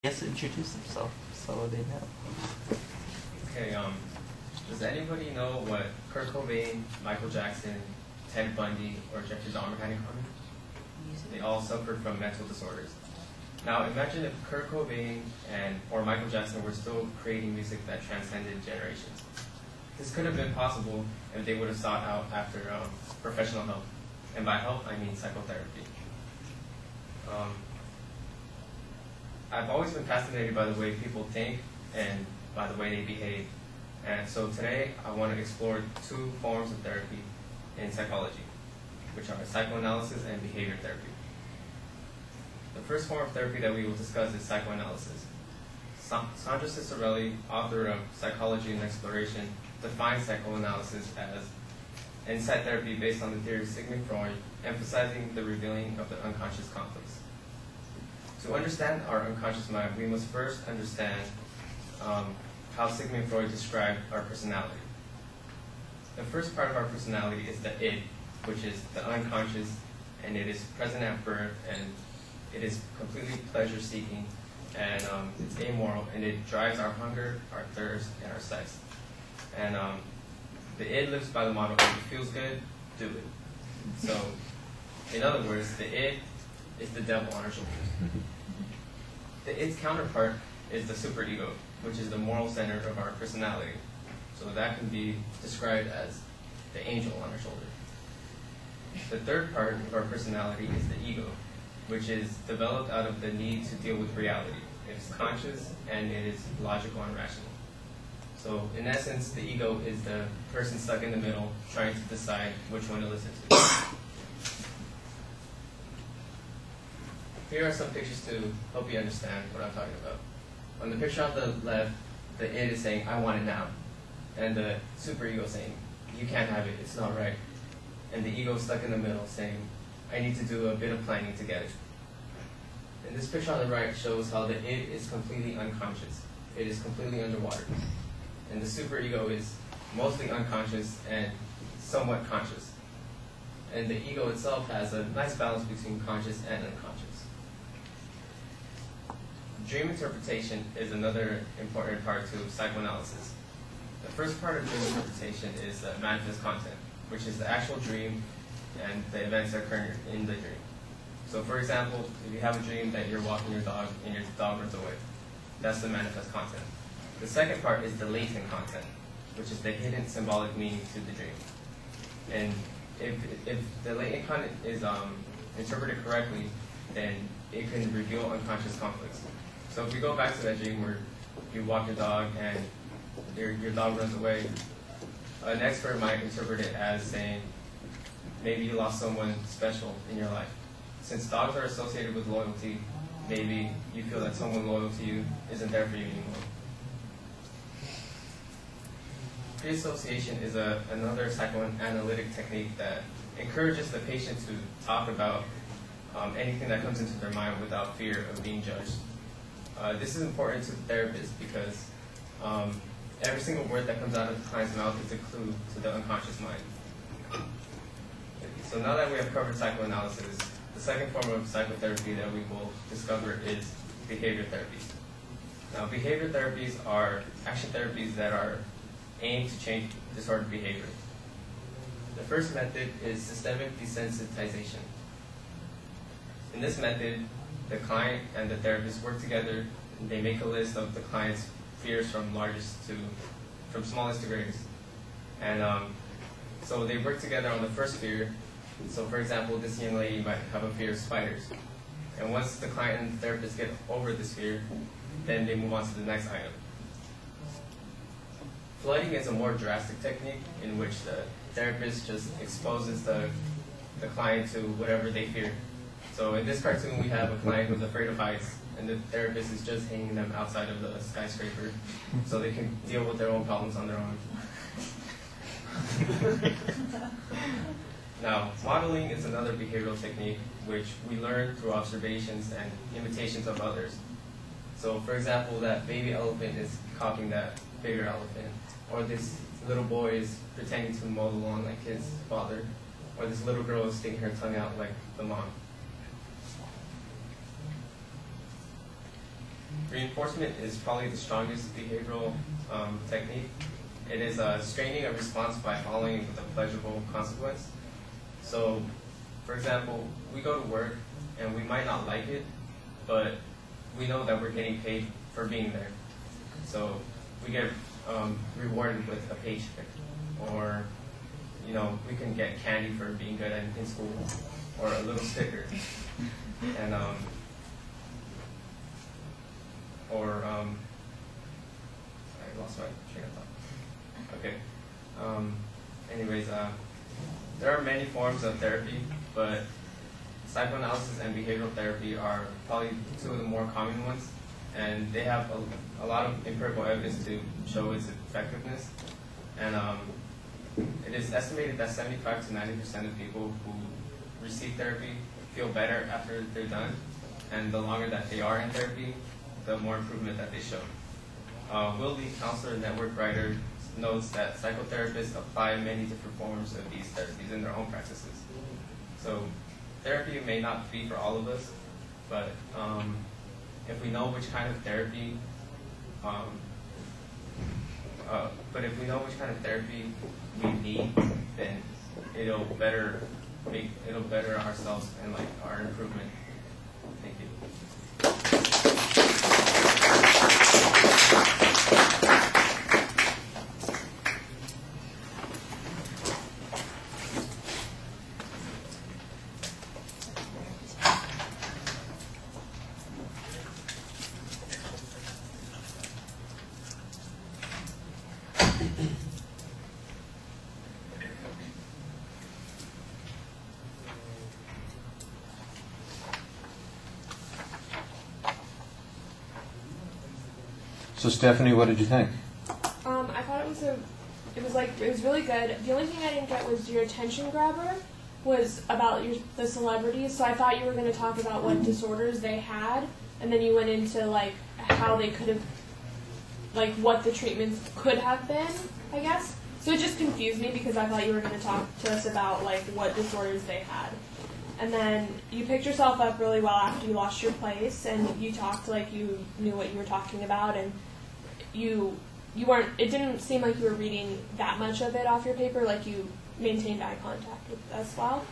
Yes, introduce himself so they know. Okay, does anybody know what Kurt Cobain, Michael Jackson, Ted Bundy, or Jeffrey Dahmer had in common? They all suffered from mental disorders. Now imagine if Kurt Cobain or Michael Jackson were still creating music that transcended generations. This could have been possible if they would have sought out after professional help. And by help, I mean psychotherapy. I've always been fascinated by the way people think and by the way they behave. And so today, I want to explore two forms of therapy in psychology, which are psychoanalysis and behavior therapy. The first form of therapy that we will discuss is psychoanalysis. Sandra Ciccarelli, author of Psychology and Exploration, defines psychoanalysis as insight therapy based on the theory of Sigmund Freud, emphasizing the revealing of the unconscious conflicts. To understand our unconscious mind, we must first understand how Sigmund Freud described our personality. The first part of our personality is the id, which is the unconscious, and it is present at birth, and it is completely pleasure-seeking, and it's amoral, and it drives our hunger, our thirst, and our sex. And the id lives by the motto, if it feels good, do it. So, in other words, the id is the devil on our shoulders. Its counterpart is the superego, which is the moral center of our personality. So that can be described as the angel on our shoulder. The third part of our personality is the ego, which is developed out of the need to deal with reality. It's conscious and it is logical and rational. So in essence, the ego is the person stuck in the middle trying to decide which one to listen to. Here are some pictures to help you understand what I'm talking about. On the picture on the left, the id is saying, I want it now. And the superego saying, you can't have it, it's not right. And the ego is stuck in the middle saying, I need to do a bit of planning to get it. And this picture on the right shows how the id is completely unconscious. It is completely underwater. And the superego is mostly unconscious and somewhat conscious. And the ego itself has a nice balance between conscious and unconscious. Dream interpretation is another important part to psychoanalysis. The first part of dream interpretation is manifest content, which is the actual dream and the events that occur in the dream. So for example, if you have a dream that you're walking your dog and your dog runs away, that's the manifest content. The second part is the latent content, which is the hidden symbolic meaning to the dream. And if the latent content is interpreted correctly, then it can reveal unconscious conflicts. So if we go back to that dream where you walk your dog and your dog runs away, an expert might interpret it as saying, maybe you lost someone special in your life. Since dogs are associated with loyalty, maybe you feel that someone loyal to you isn't there for you anymore. Pre-association is another psychoanalytic technique that encourages the patient to talk about anything that comes into their mind without fear of being judged. This is important to the therapist because every single word that comes out of the client's mouth is a clue to the unconscious mind. So now that we have covered psychoanalysis, the second form of psychotherapy that we will discover is behavior therapies. Now, behavior therapies are action therapies that are aimed to change disordered behavior. The first method is systemic desensitization. In this method, the client and the therapist work together, and they make a list of the client's fears from smallest to greatest. And so they work together on the first fear. So for example, this young lady might have a fear of spiders. And once the client and the therapist get over this fear, then they move on to the next item. Flooding is a more drastic technique in which the therapist just exposes the client to whatever they fear. So in this cartoon, we have a client who's afraid of heights, and the therapist is just hanging them outside of the skyscraper so they can deal with their own problems on their own. Now, modeling is another behavioral technique which we learn through observations and imitations of others. So for example, that baby elephant is copying that bigger elephant, or this little boy is pretending to mow the lawn like his father, or this little girl is sticking her tongue out like the mom. Reinforcement is probably the strongest behavioral technique. It is straining a response by following it with a pleasurable consequence. So, for example, we go to work and we might not like it, but we know that we're getting paid for being there. So we get rewarded with a paycheck, or we can get candy for being good in school, or a little sticker, and I lost my train of thought. Okay. Anyways, there are many forms of therapy, but psychoanalysis and behavioral therapy are probably two of the more common ones, and they have a lot of empirical evidence to show its effectiveness. And it is estimated that 75 to 90% of people who receive therapy feel better after they're done, and the longer that they are in therapy, the more improvement that they show. Will Lee, counselor and network writer, notes that psychotherapists apply many different forms of these therapies in their own practices. So therapy may not be for all of us, but if we know which kind of therapy, we need, then it'll better ourselves and like our improvement. Thank you. So Stephanie, what did you think? I thought it was really good. The only thing I didn't get was your attention grabber was about the celebrities. So I thought you were going to talk about what disorders they had, and then you went into like how they could have, like what the treatments could have been, I guess. So it just confused me because I thought you were going to talk to us about like what disorders they had. And then you picked yourself up really well after you lost your place, and you talked like you knew what you were talking about, and you weren't, it didn't seem like you were reading that much of it off your paper, like you maintained eye contact with us well.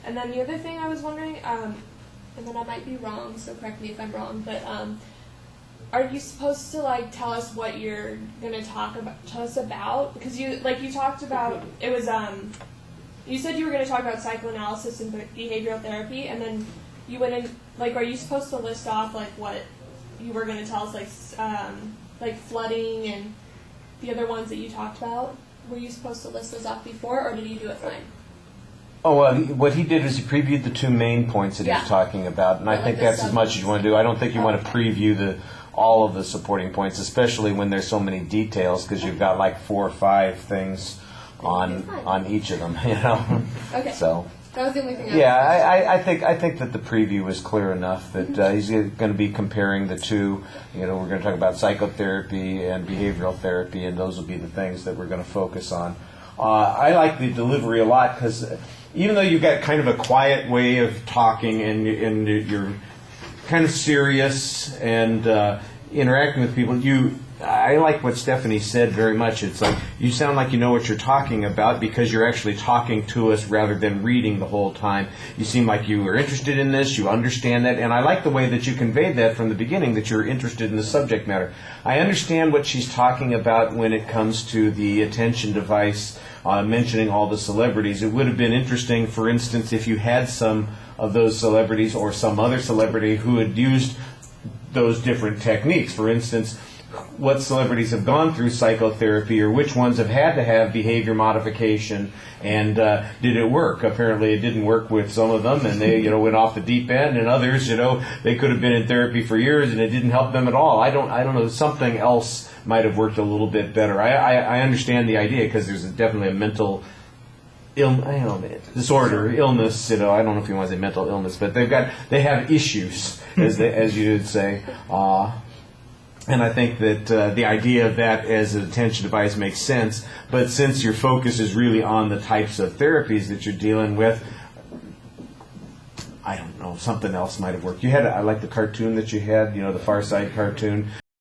And then the other thing I was wondering, and then I might be wrong, so correct me if I'm wrong, but are you supposed to like tell us what you're gonna talk about to us about? Because you talked about it was you said you were gonna talk about psychoanalysis and behavioral therapy, and then you went in like, are you supposed to list off like what you were gonna tell us, like flooding and the other ones that you talked about? Were you supposed to list those off before, or did you do it fine? Oh, well, what he did was he previewed the two main points that he was talking about, and I think that's as much as you want to do. I don't think you want to preview all of the supporting points, especially when there's so many details, because you've got like 4 or 5 things on each of them, Okay. So that was the only thing. I think that the preview was clear enough that he's going to be comparing the two. We're going to talk about psychotherapy and behavioral therapy, and those will be the things that we're going to focus on. I like the delivery a lot because even though you've got kind of a quiet way of talking and you're kind of serious and interacting with people, I like what Stephanie said very much. It's like you sound like you know what you're talking about because you're actually talking to us rather than reading the whole time. You seem like you are interested in this, you understand that, and I like the way that you conveyed that from the beginning, that you're interested in the subject matter. I understand what she's talking about when it comes to the attention device, mentioning all the celebrities. It would have been interesting, for instance, if you had some of those celebrities or some other celebrity who had used those different techniques. For instance, what celebrities have gone through psychotherapy, or which ones have had to have behavior modification, and did it work? Apparently it didn't work with some of them, and they went off the deep end, and others, they could have been in therapy for years and it didn't help them at all. I don't know, something else might have worked a little bit better. I understand the idea because there's definitely a mental disorder, illness, I don't know if you want to say mental illness, but they have issues, as you would say. And I think that the idea of that as an attention device makes sense, but since your focus is really on the types of therapies that you're dealing with, I don't know, something else might have worked. You had, I like the cartoon that you had, the Far Side cartoon.